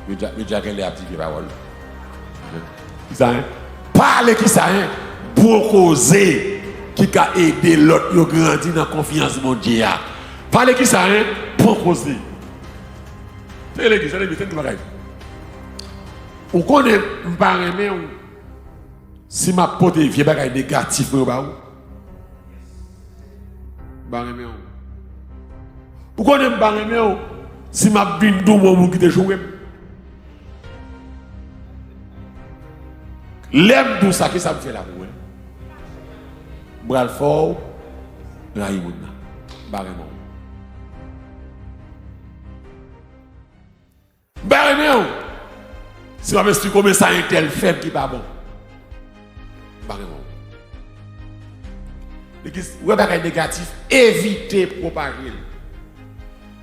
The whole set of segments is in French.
Mais Jack est activé parole. Qui ça hein? Parler qui ça hein? Pour causer qui a aidé l'autre yo grandi dans confiance mon Dieu. Parler qui ça hein? Pour causer. C'est l'église, c'est l'église, c'est tout bagaille. Ou connaît m'pa aimer si m'a porté vieux bagaille négatif pour ba ou. Ba aimer ou. Ou connaît m'pa aimer ou si m'a vinn dou mon qui te jouer. L'aime tout ça qui ça me fait la pour. Bral fort, raïmouna. Barrement. Barrement. Si on veut se comme ça un tel faible qui pas bon. Barrement. Ouais bagay négatif, évitez propager.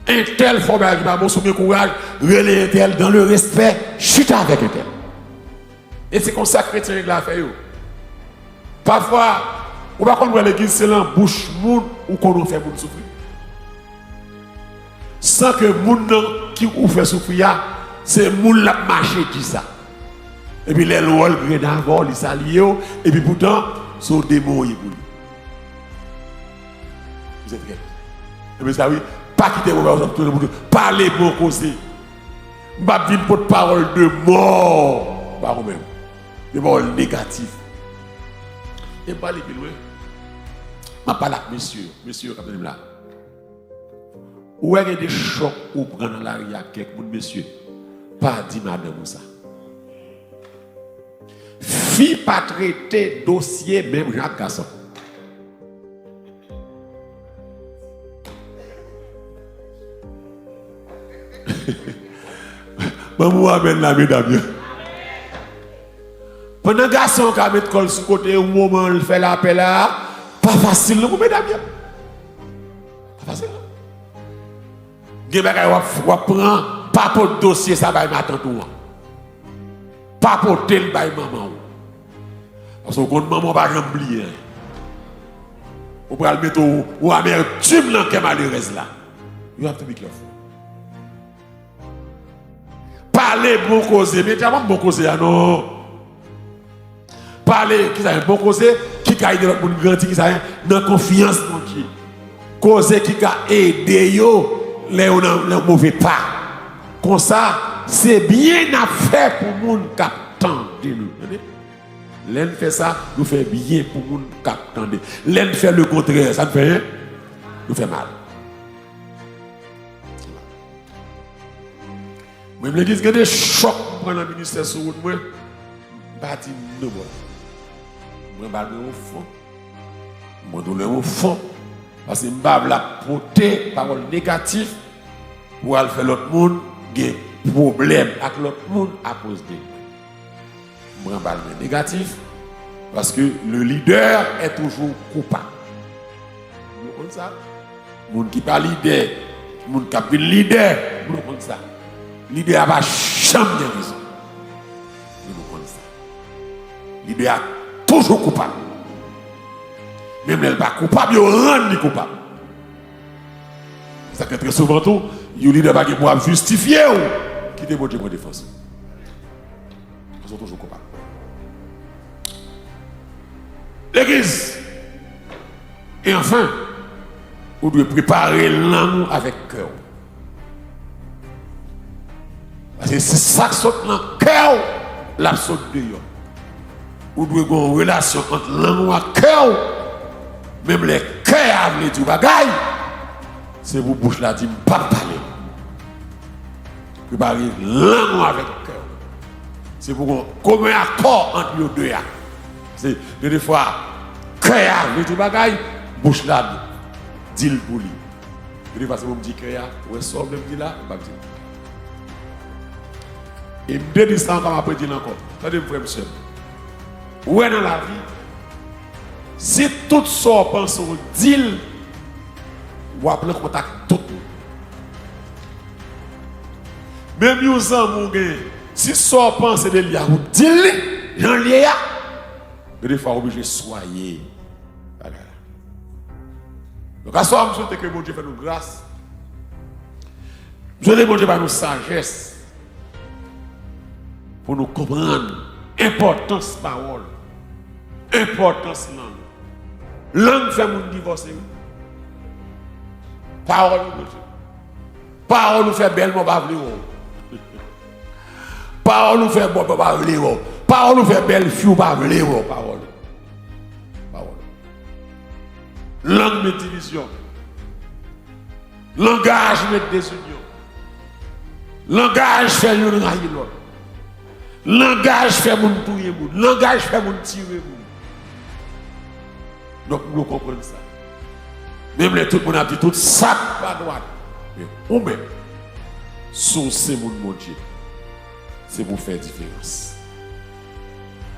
Un tel fort qui pas bon, soumis courage, relayer un tel dans le respect, chute avec un tel. Et c'est comme ça que chrétien l'a fait. Parfois, on va comprendre l'église, c'est l'embouche moun ou qu'on fait moun souffrir. Sans que moun qui ou fait souffrir, c'est moun la marché qui ça. Et puis les lois le d'abord, les s'allier et puis pourtant sont démons pour lui. Vous êtes prêts? Et puis ça oui, pas quitter vos parler pour causer. Pas vivre pour parole de mort par vous-même. Des paroles négatives. Et pas les plus loin. Je parle avec monsieur, comme là. Où est-ce des chocs pour prendre l'arrière quelqu'un, monsieur? Pas dit madame ça. Fille pas traiter dossier, même Jacques Gasson. Maman amène la mesdames. Pendant garçon qui a mis col sur côté, au moment où il fait l'appel là, pas facile pour mesdames. Pas facile. Vous prend pas pour le dossier, ça va m'attendre tout. Pas pour tel bail maman. Parce que quand maman va jamais oublier. Vous pouvez le mettre au amertume dans le malheureuse là. You have to be careful. Parler bon causer, mais tu as bon causer non. Parler qui ça bon causer qui a aidé l'autre monde grandir qui ça dans confiance mon Dieu. Causer qui a aidé yo les mauvais pas. Comme ça, c'est bien à faire pour moun qui attend de nous. L'un fait ça, nous fait bien pour moun qui attend. L'un fait le contraire, ça nous fait rien, nous fait mal. Même l'église qui a des chocs pour le ministère sur route, moi, pas dit non. Moi, je vais au fond. Moi, je vais au fond. Parce que je vais la porter parole négative pour faire l'autre monde des problèmes avec l'autre monde à cause de moi. Je vais le négatif parce que le leader est toujours coupable. Vous comprenez ça? Le monde qui n'est pas leader, le monde qui est leader, vous comprenez ça? Le leader n'a pas jamais de raison. Vous comprenez ça? Le leader est toujours coupable. Même elle n'est pas coupable, il rend coupable. C'est ça que très souvent, tout, il y a des gens qui peuvent justifier ou qui démontrent pour défense. Ils sont toujours coupables. L'église. Et enfin, vous devez préparer l'amour avec cœur. Parce que c'est ça qui saute dans le cœur, la saute de vous. Vous devez avoir une relation entre l'amour et le cœur. Même les cœurs avec du bagaille, c'est vous bouche là dit pas parler. Préparer l'amour avec le cœur. C'est pour qu'on commun accord entre les deux. C'est des fois cœur avec du bagaille, bouche là dit le pour lui. Des fois c'est pour me dire cœur, ouais sort me dit là, pas dire. Et me dit ça encore après dire encore. Attendez frère monsieur. Ouais dans la vie. Si tout ça pense au deal, vous appelez contact tout. Même vous en si ça pense de l'ia ou deal, j'en lié. Mais des fois obligé soyez. Donc à ce moment, je souhaite que mon Dieu fasse nous grâce. Je souhaite que mon Dieu fasse nous sagesse. pour nous comprendre l'importance parole, importance langue. Langue fait mon divorcer. Parole, parole nous fait belle, mon pas parole nous fait bon, pas parole nous fait belle, fille, pas parole. Langue met division. Langage met désunion. Langage fait yon railler l'autre. Langage fait moun touyer moun. Langage fait moun tirer moun. Donc nous comprenons ça. Même les tout le monde a dit tout ça pas droite. Mais on même sourcer moun mon Dieu. C'est pour faire différence.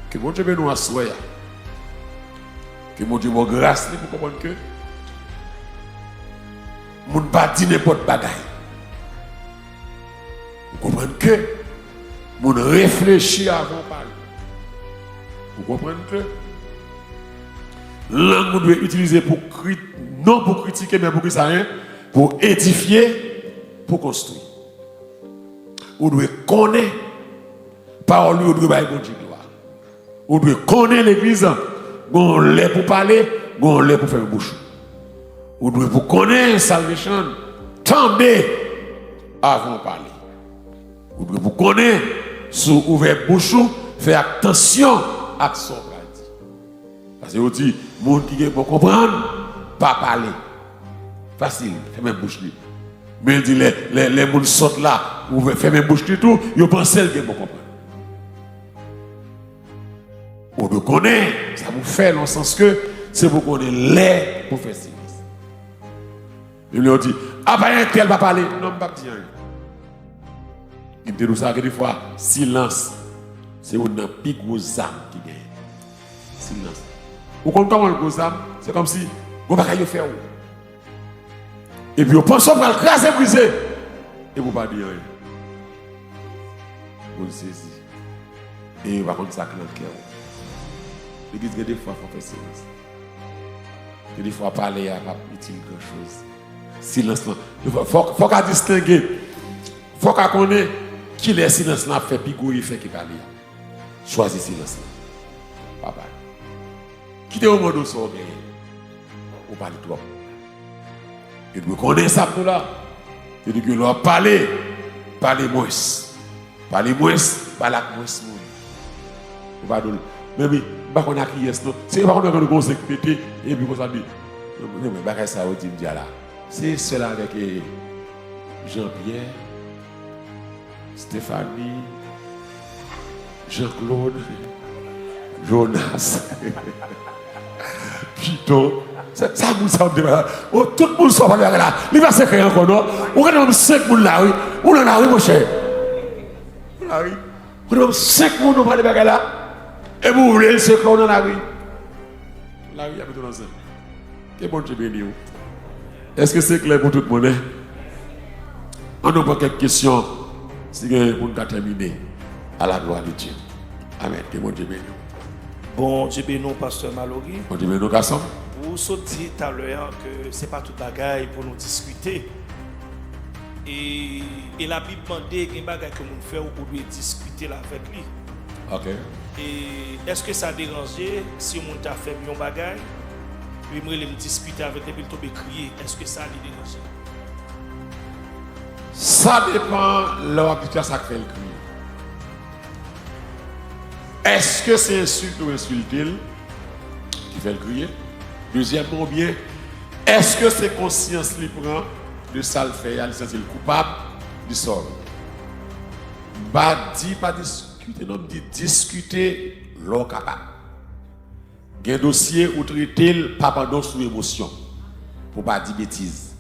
Que mon Dieu veut nous assoyer. Que mon Dieu me grâce pour comprendre que mon pas dit n'importe bagaille. Vous comprenez que mon réfléchit avant de parler. Vous comprenez que langue on doit utiliser pour non pour critiquer mais pour ça pour édifier, pour construire. On doit connaître parole, on doit bon Dieu gloire. On doit connaître l'église, on l'est pour parler, on l'est pour faire bouche. On doit pour connaître salvation, tendez avant de parler. On doit pour connaître sous ouvert bouche, faire attention à ce qu'on dit. Parce que on dit, les gens qui veulent comprendre, pas parler. Facile, fait même bouche. Mais dit les gens sortent là, ou fait même bouche du tout, ils pensent qu'ils vont comprendre. On doit connaître, ça vous fait dans le sens que c'est pour qu'on ait l'air pour faire silence. Il lui dit, ah ben tel va parler, non, pas dire rien. Il dit ça que des fois, silence, c'est une plus grosse âme qui gagne. Silence. Vous comprenez comment le gros âme? C'est comme si, vous ne pouvez pas faire. Et puis, vous pensez qu'on va le craser, briser. Et vous ne pouvez pas dire rien. Vous le saisissez. Et vous va contre ça dans le cœur. L'église, des fois, il faut faire silence. Et des fois, parler, il n'y a pas utile grand-chose. Silence. Il faut qu'on distingue. Il faut qu'on connaisse qui le silence là fait, puis il fait qui parle. Choisis silence. Papa. Quittez au monde où ça gagne. On parle trop. Et vous connaissez ça pour là. C'est-à-dire que l'on parle moins. Parler moins, parler moins. Mais oui, pas qu'on a crié ça. C'est pas qu'on a un conseil pété et puis qu'on s'en dit. Mais pas ça au dit là. C'est cela avec Jean-Pierre, Stéphanie, Jean-Claude, Jonas, Python. Ça vous semble oh, tout le monde soit pas là. Il va se créer encore, non? On a 5 personnes là, oui. On en a, oui, mon cher. On a 5 personnes qui parlent là. Et vous voulez le secret dans la rue? La rue, il y a tout dans ça. Quel bon Dieu béni. Est-ce que c'est clair pour tout le monde? On n'a pas quelques questions. Si on a terminé à la gloire de Dieu. Amen. Que bon Dieu béni. Bon Dieu béni, pasteur Mallory. Bon Dieu béni, garçon. Vous avez dit tout à l'heure que ce n'est pas toute bagaille pour nous discuter. Et la Bible demande qu'il y a des bagailles que nous faisons pour lui discuter avec lui. Ok. Et est-ce que ça dérange si on a fait un bagaille, puis moi me discuter avec lui, puis il crier, est-ce que ça lui dérange? Ça dépend de leur habitude à ça fait le cri. Est-ce que c'est insulte ou insulter qui fait le crier? Deuxièmement, bien, est-ce que c'est conscience qui prend de ça le fait, il est coupable du sort? Pas discuter, non, dit discuter l'on capable. Il y a un dossier où traiter pas pendant sous émotion, pour pas dire bêtises,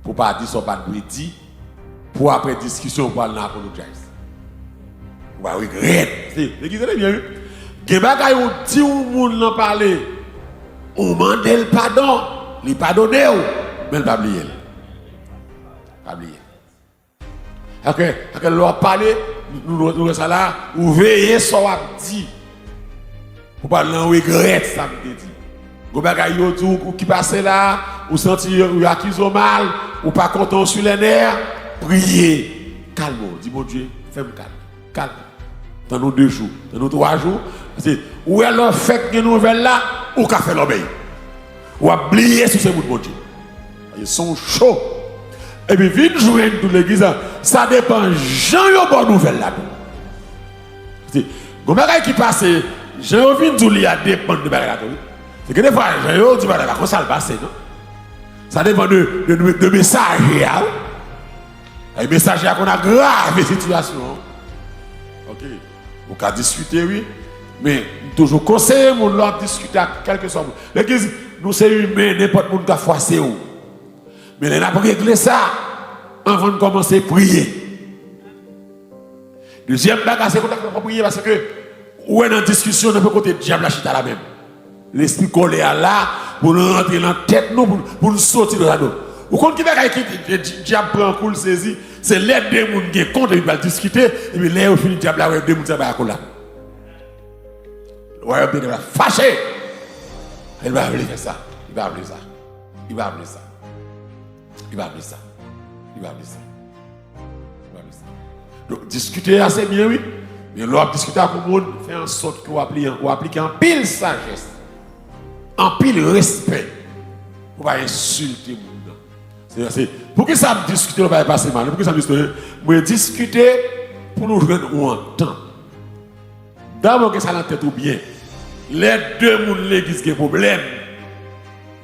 pour pas dire son pas de dire, pour après discussion pour aller apologize. On va regretter. C'est l'église est bien. Il y a des bagages où dit où monde n'en parler. On demande le pardon, il pardonne, mais il pas oublier. Pas oublier. Ok, l'on parler, nous ça là, ou veiller sur ce qu'on dit. Pour pas l'en regretter ça que dit. Go bagay yo qui passe là, ou sentir ou accuse mal, ou pas content sur les nerfs, priez. Calme, dis mon Dieu, fais-moi calme. Calme. dans nos 2 jours, dans nos 3 jours. C'est où est le fait que nouvelle là, ou qu'a fait l'obéir. Ou oublier sur ce bout de mon Dieu. Ils sont chauds. Et puis, vite jouer toute l'église, ça dépend, Jean, yon bonne nouvelle là. C'est, comme qui passe, Jean, vient de lui à dépendre de la. C'est que des fois, Jean, dit, comment ça le passe, non? Ça dépend de messager. Les messagers qu'on a grave situation. Ok. Vous pouvez discuter, oui. Mais toujours conseiller, mon l'autre discuter à quelque chose. L'église, nous sommes humains, n'importe qui a forcé. Mais on n'a pas réglé ça avant de commencer à prier. Deuxième bagage, c'est qu'on a prier parce que, ou est en discussion, on peut côté diable la chita la même. L'esprit collé à là, pour nous rentrer dans la tête, pour nous sortir de là. Vous comprenez que le diable prend un coup, le saisit, c'est les deux gens qui comptent, ils vont discuter, et puis là, au final, le diable a deux gens qui vont là. Ouais, il va fâcher. Il va appeler ça. Il va appeler ça. Il va appeler ça. Il va appeler ça. Il va appeler ça. Il va appeler ça. Donc, discuter assez bien, oui. Mais l'on discuter avec le monde, faire en sorte qu'on applique en pile sagesse, en pile respect. On va insulter le monde. C'est pour que ça discuter, on va passer mal. Pour que ça discuter, pour nous joindre ou entendre. D'abord que ça dans la tête ou bien. Les deux monde l'église qui ont problème.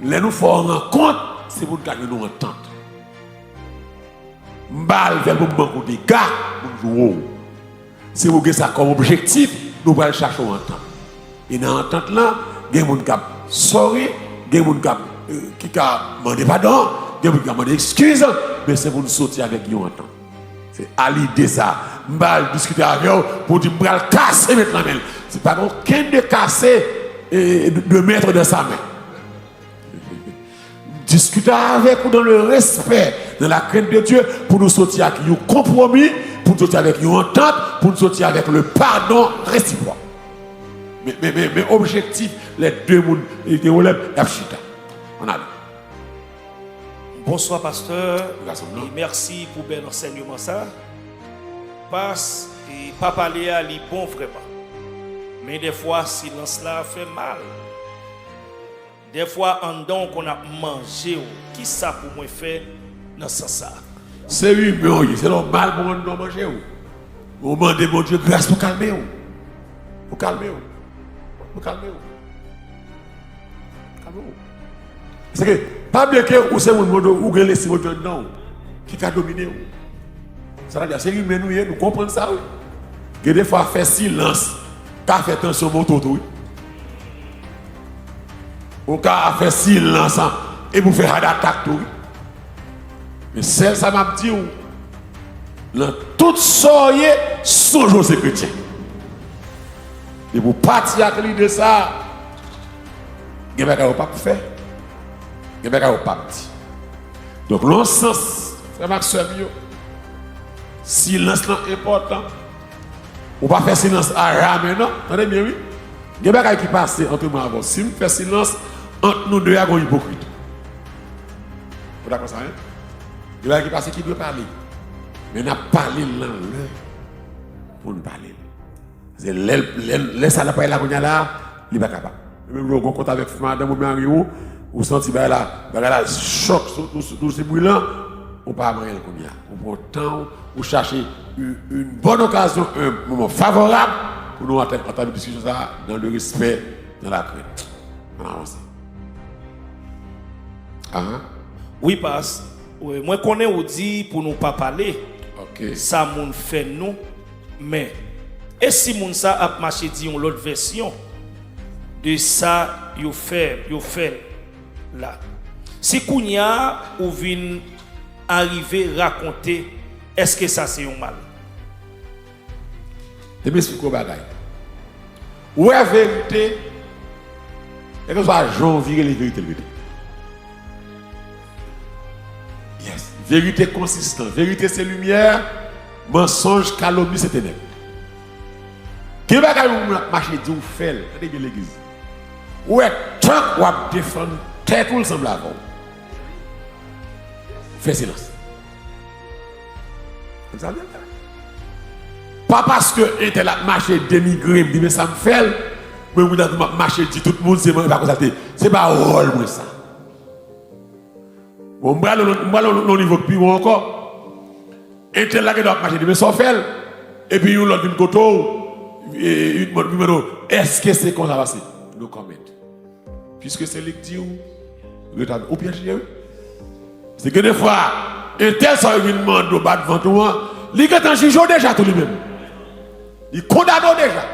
Les nous faut rendre compte, c'est pour nous entendre. Mbal vers pour manquer des gars pour jouer. C'est pour que ça comme objectif, nous allons chercher à entendre. Et dans l'entente là, il y a des gens qui sorry, il y a des gens qui demandent pardon, il y a des gens qui demandent excuse, mais c'est pour nous sortir avec eux entendre. C'est à l'idée ça. Mbal discuter avec eux pour dire que je vais casser maintenant. Ce n'est pas aucun de casser et de mettre dans sa main. Discuter avec vous dans le respect, dans la crainte de Dieu, pour nous sortir avec un compromis, pour nous sortir avec une entente, pour nous sortir avec le pardon réciproque. Mais objectif, les deux mondes, ils chita. On a. Bonsoir, pasteur. Et merci pour bien enseignement ça. Passe et pas parler à lui bon vraiment. Mais des fois, silence là fait mal. Des fois, en don qu'on a mangé, qui ça pour moi faire dans ce sens? C'est lui, mais c'est normal pour nous manger. On demande mon Dieu grâce pour calmer. Pour calmer. Pour calmer. C'est que, pas bien que vous savez où vous laissez votre dedans, qui a dominé. Ça veut dire, c'est lui, mais nous comprenons ça. Que des fois, faire silence, qu'à faire attention à votre auto. Ou qu'à faire silence et vous faire une attaque. Mais celle, ça m'a dit, dans toute soirée, son jour c'est chrétien. Et vous partir avec l'idée de ça, vous n'avez pas faire. Vous n'avez pas dit. Donc, l'encens, frère Maxime, silence est important. Ou pas faire silence à ramener, non? Attendez bien, oui. Il y a des choses qui passent entre moi et vous. Si je fais silence, entre nous deux, il y a un hypocrite. Vous d'accord ça, hein? Il y a des choses qui passent qui doivent parler. Mais on a parlé là, pour nous parler. C'est laisse à la paille là, il n'est pas capable. Même si on compte avec madame ou Mario, vous sentez là, choc sur ces brûlants, on ne peut pas marier le qu'on y a. On prend le temps, on cherche une bonne occasion, un moment favorable pour nous entendre la discussion dans le respect, dans la crainte. On avance. Oui, parce que moi, je connais ou dit pour nous pas parler. Okay. Ça, moun fait nous. Mais, et si moun ça a marché dit une autre version de ça, yo fait là. Si Kounia ou vient arriver raconter, est-ce que ça c'est un mal? Je m'explique au bagay. Où est la vérité? Et que ce soit Jean virer les vérités. Yes. Vérité consistante. Vérité c'est lumière. Mensonge, calomnie c'est ténèbres. Qui va marcher dit ou fait dans l'église? Où est tant ou à défendre tête ou semble avoir? Fais silence. Pas parce que était là marché dénigré, me dit mais ça me fait. Mais vous dans marché dit tout le monde c'est pas comme ça. C'est pas rôle moi ça. Bon, moi le niveau plus haut encore. Était là qui doit marcher mais ça fait. Et puis l'autre vient côté une bonne numéro. Est-ce que c'est comme ça va? No comment. Puisque c'est lui qui dit ou bien c'est que des fois un tel ça lui demande au bas devant toi, il est en juge déjà tout lui-même. Il condamne déjà.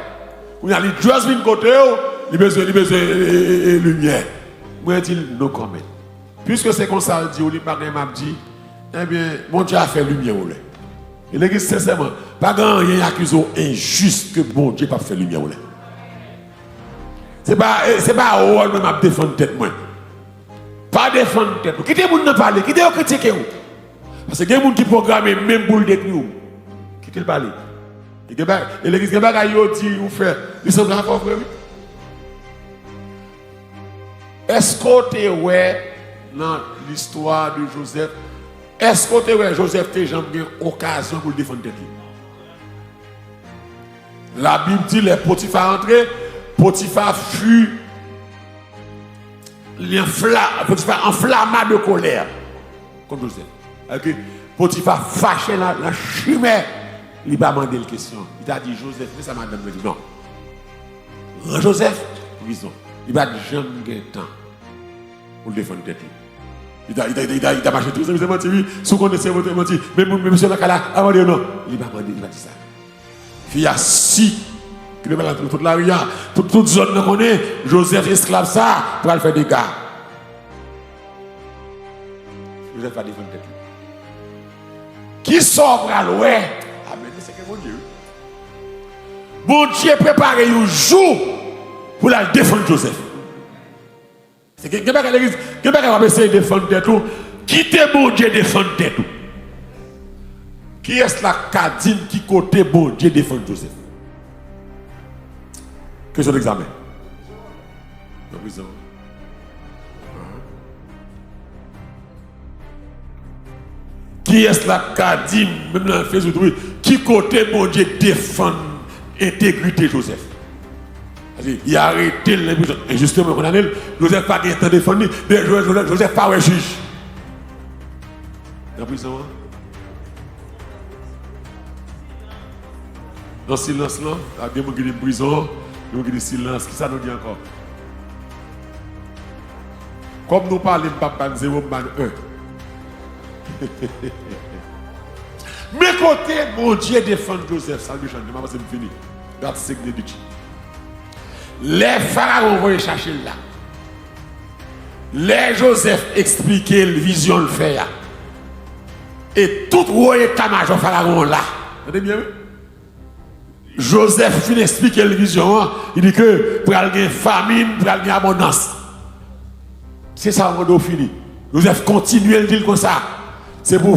On a les joueurs viennent côté il besoin lumière. Moi dit no comment. Puisque c'est comme ça dit il pas m'a dit eh bien mon Dieu a fait lumière au lait. Et l'église sincèrement pas grand rien accuse injuste que bon Dieu pas fait lumière au lait. C'est pas rôle même à défendre tête moi. Pas défendre tête. Quittez moun nan parler, quittez au critiquer ou. Parce que il y a des gens qui programment même pour le détruire. Quittez le parler. Et l'église qui bagaille yo dit ou fait, ils sont là pour frère. Est-ce que tu ouais dans l'histoire de Joseph, est-ce que tu ouais Joseph t'es jamais eu occasion pour défendre tête? La Bible dit les Potiphar entré, Potiphar fut enflammé de colère contre Joseph. Okay. Potiphar fâché la chimère, il va demander une question. Il a dit Joseph, mais ça m'a donné non. Joseph, prison. Il va jamais gagner temps pour défendre tête. Il a marché tout ça, il a menti, sous connaissance, il a menti. Mais monsieur Nakala, avant de non, il va dire ça. Il y a six. Toute la rue, toute zone qu'on connaît, Joseph esclave ça pour aller faire des gars. Joseph va défendre tête. Qui sort à l'ouest? Amen, c'est que mon Dieu. Bon Dieu préparé un jour pour la défendre Joseph. C'est que l'église, que va essayer de défendre tête. Quittez bon Dieu défendre tête. Qui est la cadine qui côté bon Dieu défendre Joseph? Question d'examen. La prison. Qui est la cadine, même dans le Facebook, qui côté bon Dieu défend l'intégrité Joseph? Il a arrêté l'impuissance. Et justement, Joseph pas été défendu, Joseph pas un juge. La prison. Dans le silence, là, il y a des gens qui sont en prison. Nous avons dit silence, qui ça nous dit encore? Comme nous parlons de Papa 0, ban 1. Mais côté, mon Dieu défend Joseph, ça lui change, je vais finir. That's significant. Les pharaons vont chercher là. Les Joseph expliquer la vision le fait. Et tout royaume tamage pharaon là. Vous entendez bien? Joseph finit expliquer la vision, il dit que pour aller une famine, pour aller une abondance. C'est ça on fini. Joseph continue à le dire comme ça. C'est pour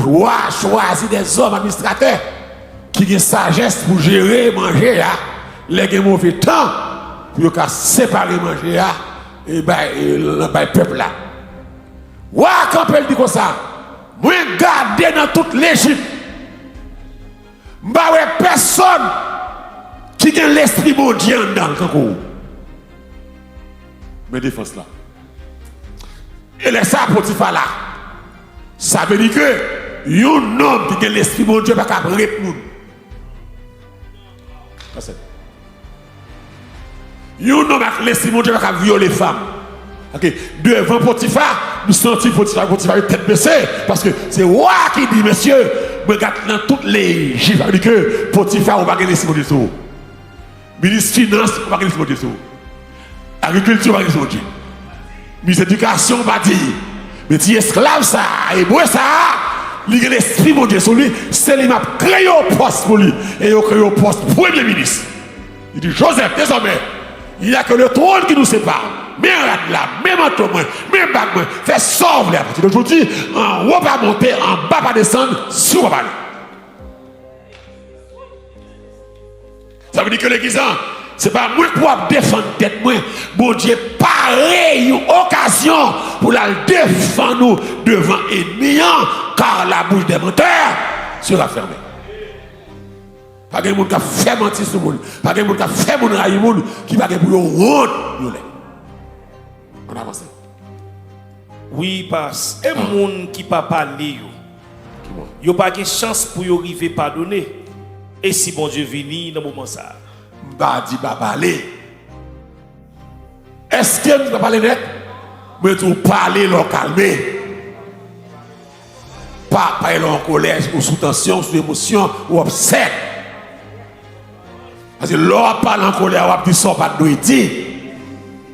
choisir des hommes administrateurs qui ont une sagesse pour gérer, manger, les gens mauvais temps pour séparer manger et le peuple là. Quand elle dit comme ça, moi garder dans toute l'Égypte, personne qui a l'esprit bon Dieu dans le concours. Mais défense là. Et les ça Potiphar là. Ça veut dire que un homme qui a l'esprit bon Dieu pas capable de répondre. Un homme avec l'esprit bon Dieu pas capable de violer les femmes. OK, devant Potiphar, nous sentons Potiphar est tête baissée parce que c'est moi qui dit monsieur, regarde dans toutes les gifs dit que Potiphar ou pas l'esprit bon Dieu. Ministre finance, pas qu'il faut dire ça. Agriculture, pas qu'il faut dire. Ministre éducation, pas dire. Mais tu esclave ça, et moi ça, il y a l'esprit mon Dieu sur lui, c'est lui qui a créé un poste pour lui. Et il a créé un poste premier ministre. Il dit Joseph, désormais, il n'y a que le trône qui nous sépare. Même là, même entre moi, même bac moi, fais sauve à partir d'aujourd'hui, en haut pas monter, en bas pas descendre, sur pas aller. Ça veut dire que l'église, ce n'est pas moi pour défendre tête moi. Bon Dieu, pareil, une occasion pour la défendre nous devant l'ennemi, car la bouche des menteurs sera fermée. Pas de monde qui a fait mentir sur le monde. Pas de monde qui a fait mon railler monde qui va pour honte. On avance. Oui, parce que les gens qui ne pas parler, ils n'ont pas de chance pour arriver à pardonner. Et si bon Dieu vient dans ce moment ça? Bah, dit pas parler. Est-ce que tu vas parler net? Mais tu parler, l'on calmer. Pas parler en colère, ou sous tension, sous émotion, ou obsède. Parce que l'on parle en colère, ou dit ça, pas de dire.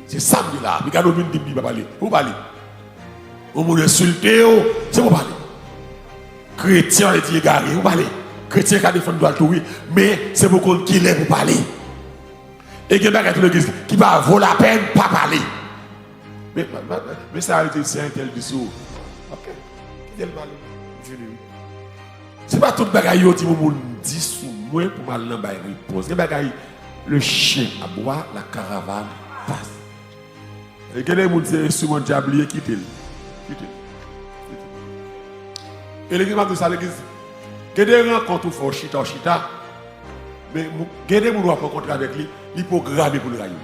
C'est ça que là. Regardez, on dit pas parler. Vous parlez. On m'a insulté, c'est pour parler. Chrétien, il dit égaré, vous parlez. Chrétien qui a défendu droit tout, mais c'est pour qu'on qui est pour parler. Et il y a des gens qui va vaut la peine pas parler. Mais ça a été c'est un tel discours. Ok. Qui est le parler? C'est pas tout le bagaille qui dit sous moi pour mal dans la réponse. Il y a bagaille le chien à boire, la caravane passe. Et quel est le monde qui est instrument diablier qui est et l'église m'a dit ça, l'église. Il y a des rencontres où il faut chita, mais il y a des gens qui rencontrent avec lui, il faut graver pour le rayon.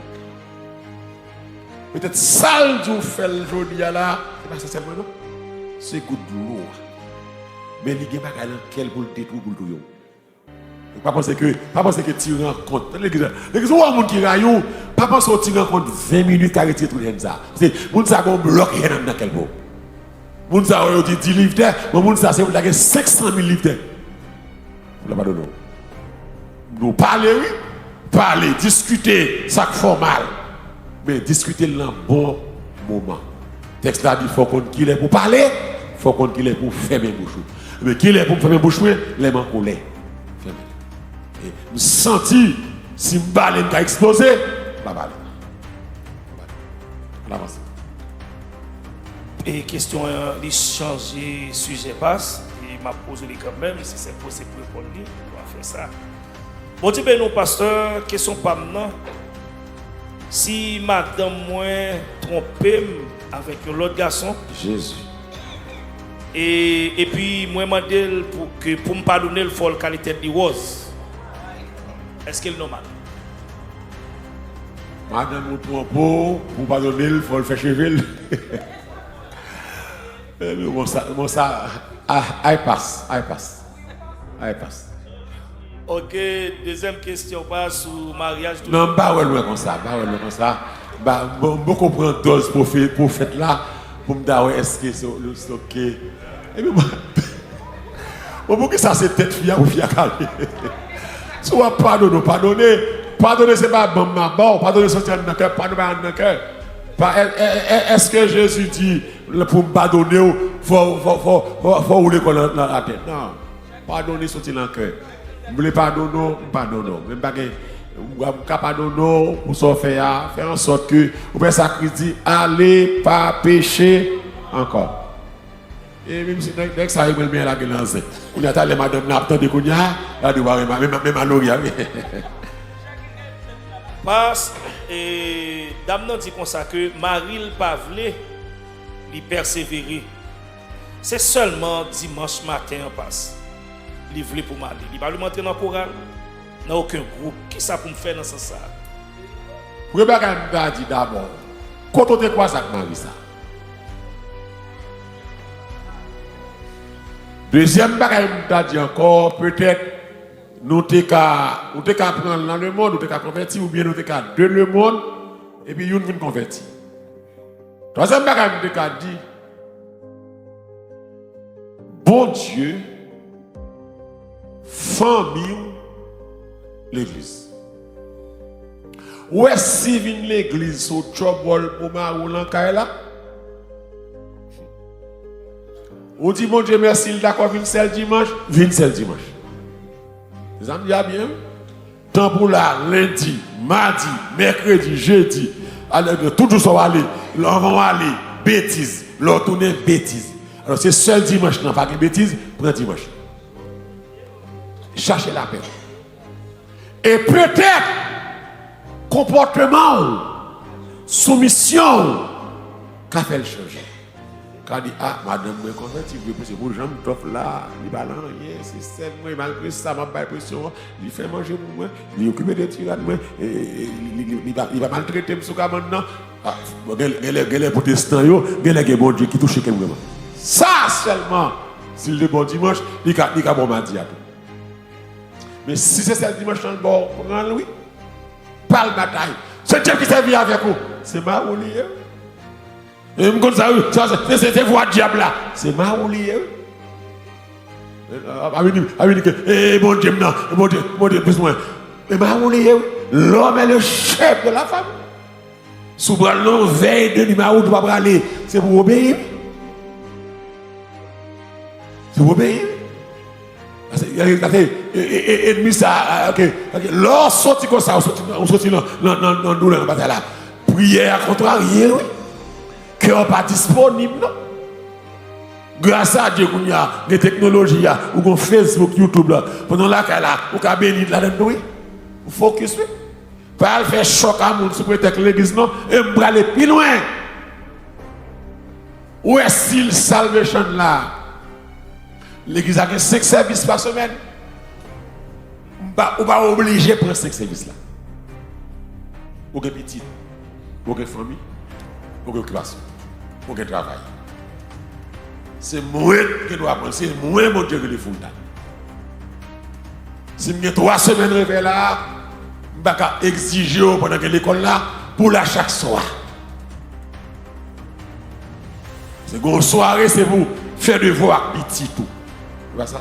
Peut-être ça que fait le jour là, c'est pas ça seulement non. C'est good de l'eau. Mais il y a des gens qui ont le détruire pour le tout. Pas penser que tu rencontres. L'église, où un monde qui rayon, pas penser que tu rencontres 20 minutes à retirer tout le ça. C'est monde ça qu'on bloque dans quel mot. Moun sa yo dit 10 livres, mais moun sa c'est pour 500 000 livres. Vous pas donné. Nous parler, oui, parler, discuter, ça fait mal. Mais discuter dans un bon moment. Le texte là dit faut qu'on qu'il est pour parler, faut qu'on qu'il est pour fermer bouche. Mais qu'il est pour fermer bouche, les mains collées. Et nous senti si m'balé a explosé, pas balé. On avance. Et question de changer sujet passe, il m'a posé quand même, si c'est possible pour répondre, on va faire ça. Bon Dieu, ben non, pasteur, question pas maintenant. Si madame moi trompé avec l'autre garçon, Jésus. Et puis moi demandé pour me pardonner le folle qualité de rose. Est-ce qu'elle est normal? Madame nous trompe pour pardonner, il faut le faire cheveux. Bon ça, I passe. Ok, deuxième question, pas sur mariage. Non, pas comme ça. Beaucoup prendre dose pour faire là, pour me dire est-ce que c'est ok. Et puis pour ça c'est tête fille ou fille à calmer. Soit pardonner, c'est pas bon bon, pardonner sortir dans cœur, pardonner dans cœur. Est-ce que Jésus dit pour me pardonner, il faut rouler dans la tête? Non. Pardonner, sortir dans le cœur. Vous voulez pardonner, pardonnez. Même pas que vous pardonner, pour ça faire en sorte que vous pouvez sacrifier, allez pas pécher encore. Et même si dès que ça arrive, bien la gueule en zé. On a les madame n'attend de Kounia, là de voir même à l'oria. Parce et dame nan dit comme ça que Marie pas voulait lui persévérer. C'est seulement dimanche matin en passe. Il voulait pour Marie. Il va lui monter dans le chorale, dans aucun groupe. Qui ça pour me faire dans ce sens? Vous pouvez pas dire d'abord. Quand on te quoi ça que Marie ça? Deuxième bagage, on dit encore peut-être. Nous t'es qu'à prendre dans le monde, nous t'es qu'à convertir, ou bien nous t'es qu'à donner le monde, et puis nous vient convertir. Troisième bagage, nous t'es qu'à dire, bon Dieu, famille, l'église. Où est-ce que vient l'église au trouble pour ma ou l'encaille? On dit, bon Dieu, merci, il d'accord, vient seul dimanche, Vous avez bien? Tant pour là, lundi, mardi, mercredi, jeudi, toujours ça va aller, là on va aller, bêtise, là tourner bêtise. Alors c'est seul dimanche, non pas de bêtise, prends dimanche. Cherchez la paix. Et peut-être, comportement, soumission, qu'a fait le changer. Quand dit, ah, madame, je converti, c'est pour j'aime t'offre là, il va là, c'est celle, moi, malgré ça, m'a pas pression, il fait manger pour moi, il occupe des tirades, il va maltraiter ce cas maintenant. Ah, les protestants, les bon Dieu qui touche quelqu'un vraiment. Ça seulement, s'il est bon dimanche, il a bon mardi à tout. Mais si c'est ce dimanche dans le bord, oui, pas le bataille. C'est Dieu qui s'est avec vous. C'est ma oulier. Et me comme ça, c'est voix diable là. C'est ma oulier. Bon Dieu, non, bon Dieu, plus moins. Mais ma oulier, l'homme est le chef de la femme. Sous le veille de numéro de pas aller, c'est pour obéir. C'est pour obéir. Ennemi ça, ok. Lorsqu'on sortit comme ça, on sortit dans le douleur de bataille là. Prière contrariée, oui. Cœur pas disponible, non. Grâce à Dieu, il y a des technologies, ou on Facebook, YouTube là. Pendant là, on a béni là-dedans, oui. On focus, oui. Pas faire choc à mon sur l'église, non. Et me aller plus loin. Où est-ce que salvation là? L'église a 5 services par semaine. On n'est pas obligé de prendre 5 services là. Ou que petit, ou que famille, ou que occupation, ou que travail. C'est moi qui dois prendre, c'est moi mon Dieu qui le fout. Si je 3 semaines réveillé là, je ne vais pas exiger pendant que l'école là pour la chaque soir. C'est une soirée, c'est pour faire devoir petit tout. C'est pas ça?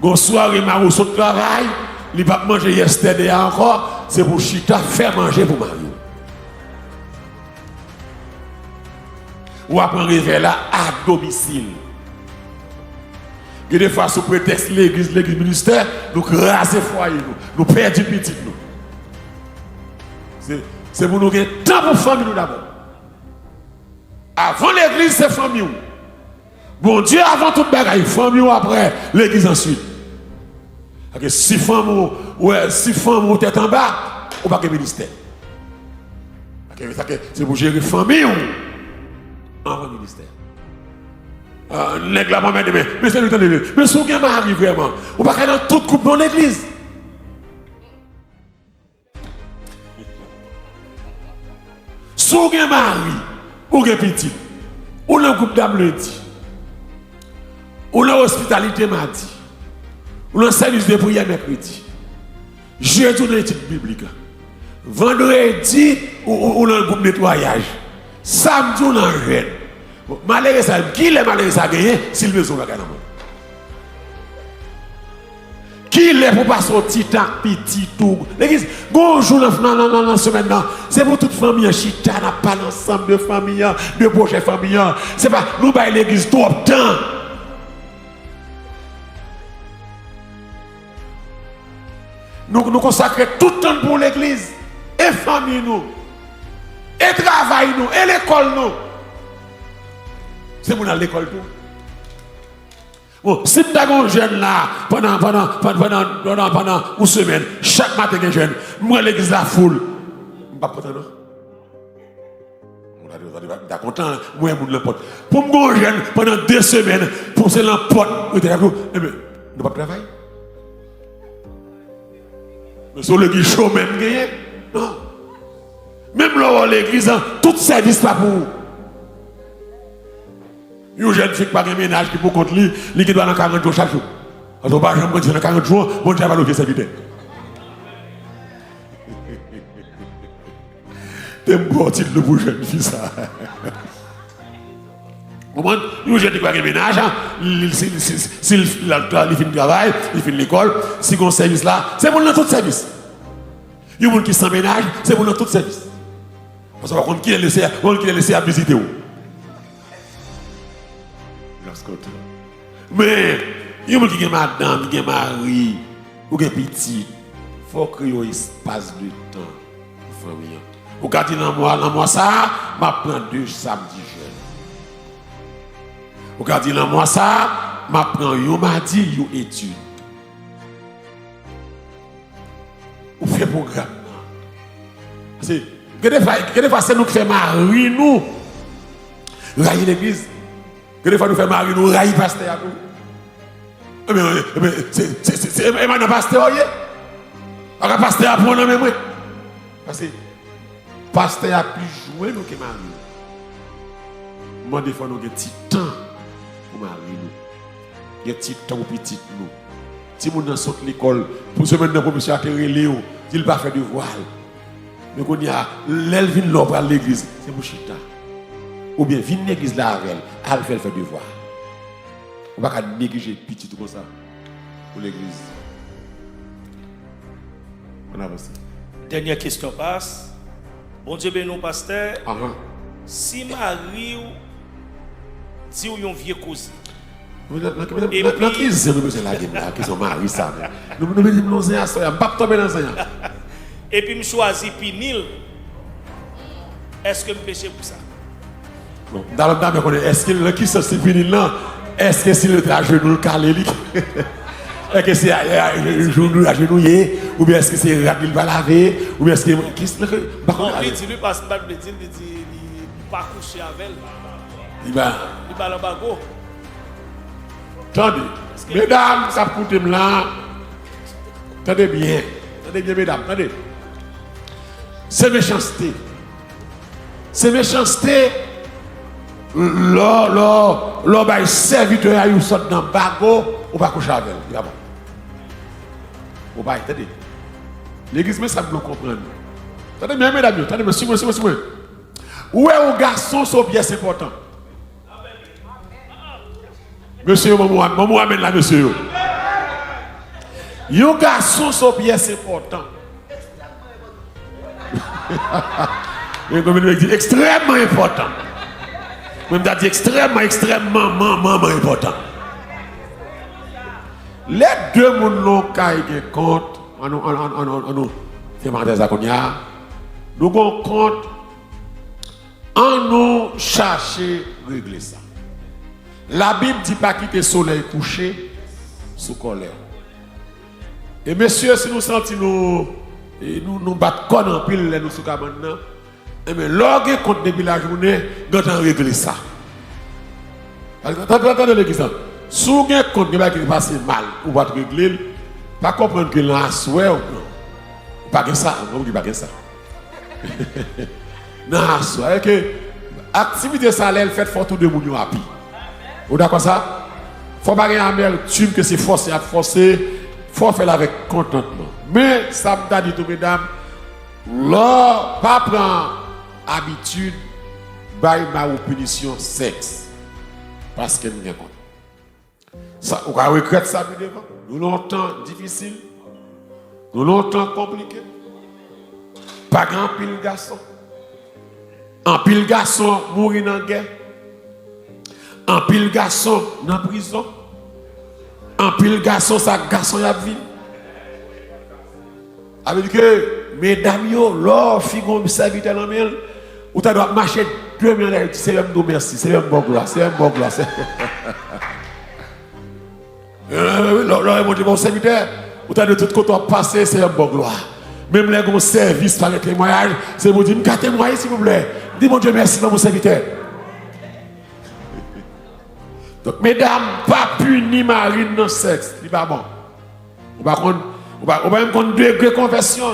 Une soirée, Mario saute travail, il va manger yesterday encore, c'est pour Chita faire manger pour Mario. Ou après réveil là à domicile. Et des fois, sous prétexte l'église ministère, nous raser foyer, nous perdons petit nous. C'est pour nous gagner temps pour famille nous d'abord. Avant l'église, c'est famille. Bon Dieu, avant toute bagaille, famille ou après, l'église ensuite. Si femme ou tête en bas, ou pas que ministère. C'est pour gérer famille ou avant ministère. Nègre la maman de mais c'est le temps de l'église. Mais si vous avez mari vraiment, ou pas dans toute coupe dans l'église. Si vous avez mari, ou avez petit, ou dans groupe d'âme lundi, ou dans hospitalité mardi, ou dans service de prière mercredi, jeudi dans l'étude biblique, vendredi, ou dans le groupe nettoyage, samedi ou dans le jeûne. Malheureux ça, qui est malheureux ça gagné s'il veut son bagage dans le monde? Qui est pour pas sortir tant petit tout? L'église, bonjour dans la semaine, c'est pour toute famille, chita, n'a pas l'ensemble de famille, de projets famille. C'est pas, nous baillons l'église tout le temps. Nous consacrons tout le temps pour l'église, et famille nous, et travail nous, et l'école nous. C'est pour aller à l'école tout. Bon, si tu as un jeune là, pendant une semaine, chaque matin un jeune, moi l'église la foule. Je ne suis pas content, non? Je ne suis pas content, moi je suis pote. Pour moi, jeune, pendant 2 semaines, pour se l'emporter, je ne suis pas travailler. Mais sur l'église chaud même, non. Même là, l'église, tout service pas pour vous. Une jeune fille qui n'a pas de ménage qui peut contre lui, qui doit dans 40 jours chaque jour. Quand on ne peut pas dans 40 jours, bon Dieu va lever sa vitesse. T'aimes bon titre de pour jeune fille ça. Vous comprenez? Une jeune qui n'a pas de ménage, s'il finit le travail, il finit l'école, si on a un service là, c'est pour tout service. Il y a des gens qui sont ménage, c'est pour tout service. Parce qu'on qui est laissé à visiter. Mais, il y a des gens qui ont madame, qui ont mari, ou qui ont petit. Il faut créer un espace de temps pour famille. Ou quand il y a dans moi ça, je prends 2 samedis jeunes. Ou quand il y a dans moi ça, je prends un mardi, une étude. Ou fait programme. C'est que des fois, c'est nous qui faisons mari, nous. railler l'église. Que des fois nous faisons marier, nous railler pasteur à tout. Mais c'est maintenant pasteur, alors pasteur a prendre même. Parce que pasteur a plus joué nous que marier. Moi, des fois, nous avons un petit temps pour marier nous. Un petit temps pour petit nous. Si nous sommes sorti de l'école, pour se mettre dans le professeur qui est relé, il ne pas faire de voile. Mais quand il y a l'elvin l'obre à l'église, c'est pour chita. Ou bien, venir à l'église là avec elle, elle fait devoir. On ne va pas négliger petit tout comme ça pour l'église. On avance. Dernière question passe. Bon Dieu bénisse pasteur. Si Marie dit ou yon vieux cousin. Dans qui c'est nous c'est la game là qui sont mariés ça. Nous nous disons à ça, pas tomber dans ça. Et puis me choisi Pinil. Est-ce que me péché pour ça? Bon, dans le temps on est-ce que qui c'est Pinil là? Est-ce que c'est le genou le calé lui? Est-ce que c'est genou agenouillé ou bien est-ce que c'est il va laver ou bien est-ce que qui c'est il dit lui parce que il dit pas coucher avec elle. Il va le bago. Attendez, mesdames, ça coûte là. Attendez bien, mesdames, attendez. C'est méchanceté. C'est méchanceté. L'homme serviteur à une sorte d'un bago, on va coucher avec elle. On va attendez. L'église, mais ça me comprendre. Attendez bien, mesdames, attendez, monsieur. Où est un garçon, son pièce important? Monsieur, maman amène là, monsieur. Un garçon, son pièce important. Extrêmement important. Même dit extrêmement important. Les deux mondes qui ont compte, nous avons compte, en nous chercher régler ça. La Bible dit pas quitter le soleil couché sous colère. Et messieurs, si nous sentons nous battons comme en pile nous sous maintenant, et bien l'orgue compte depuis la journée, nous avons réglé ça. Attendez l'église. Si vous avez compte qui passe mal, vous va régler, pas comprendre que l'on a souhait ou pas que ça, on ne pas que ça. Non, souhait que activité salaire fait photo de moun happy. Vous d'accord ça? Faut pas gagner un bel tube que c'est forcé à forcer, faut faire avec contentement. Mais ça me dit tout mesdames, là pas prendre habitude by ma punition sexe parce que nous bien compte. Ça on va regretter ça devant. Nous longtemps difficile, nous longtemps compliqué. Pas grand pile garçon. En pile garçon mourir dans la guerre. En pile garçon dans la prison. En pile garçon, ça garçon y a vie. Avec que, mesdames, l'or, figon, serviteur dans le ou tu dois marcher 2 millions, c'est un bon merci, c'est un bon gloire, c'est un bon gloire. L'or est monté mon serviteur, ou tu as de tout côté passer, c'est un bon gloire. Même les gros services par le témoignage, c'est pour dire, me témoigner s'il vous plaît. Dis mon Dieu merci dans mon serviteur. Donc, mesdames, pas puni marine dans le sexe. C'est pas bon. On va même contre degré conversion.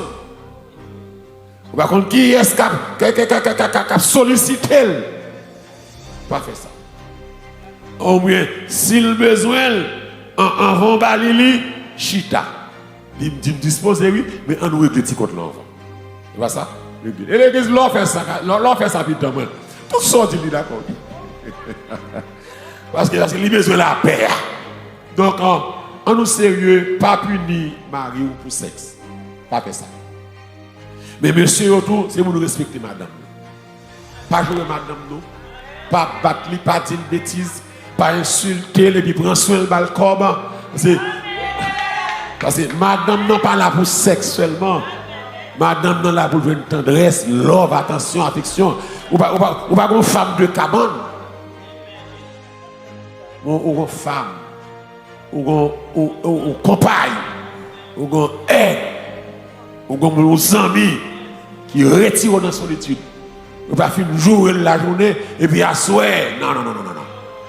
On va contre qui est-ce qui a sollicité. Pas faire ça. Au moins, s'il besoin, en vont balili, chita. Il me dispose, oui, mais on nous regrette contre l'enfant. C'est pas ça? Et l'église, l'on fait ça vite. Tout ça, il est d'accord. Parce que c'est besoin de la paix. Donc, en nous sérieux, pas puni mari ou pour sexe. Pas faire ça. Mais monsieur, autour, c'est pour nous respecter madame. Pas jouer madame, non. Pas battre, pas dire une bêtise. Pas insulter, et puis prendre soin de balcon. Parce que madame n'est pas là pour sexe seulement. Madame n'est là pour une tendresse, love, attention, affection. Ou pas une femme de cabane. Ou une femme. Ou une compagne. Ou une aide. Ou une amis qui retirent dans la solitude. Vous pas fin jouer la journée et puis à souhait. Non.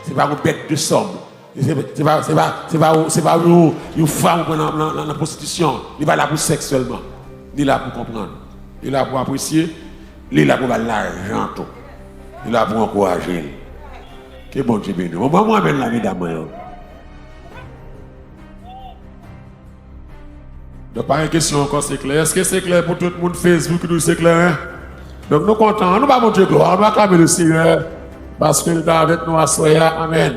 C'est pas une bête de somme. C'est pas une femme dans la prostitution. Il n'est pas là pour sexe seulement. Il est là pour comprendre. Il est là pour apprécier. Il est là pour l'argent. Il est là pour encourager. Que bon Dieu bénisse. Moi-même, la mesdames. Donc, pas une question encore, c'est clair. Est-ce que c'est clair pour tout le monde Facebook? Nous, c'est clair. Hein? Donc, nous sommes contents. Nous ne pas montrer gloire. On va acclamer le Seigneur. Parce qu'il est avec nous à soya. Amen.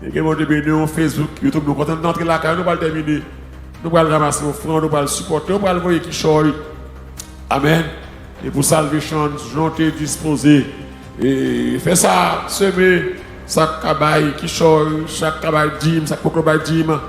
Et que bon Dieu bénisse. Facebook, YouTube, nous sommes contents d'entrer là. Nous allons terminer. Nous allons ramasser nos francs. Nous allons supporter. Nous allons voir qui chore. Amen. Et pour salvation, jonter, disposer. Et faire ça, semer, chaque cabaye qui chore, chaque cabaye dîme, chaque cocobaye dîme.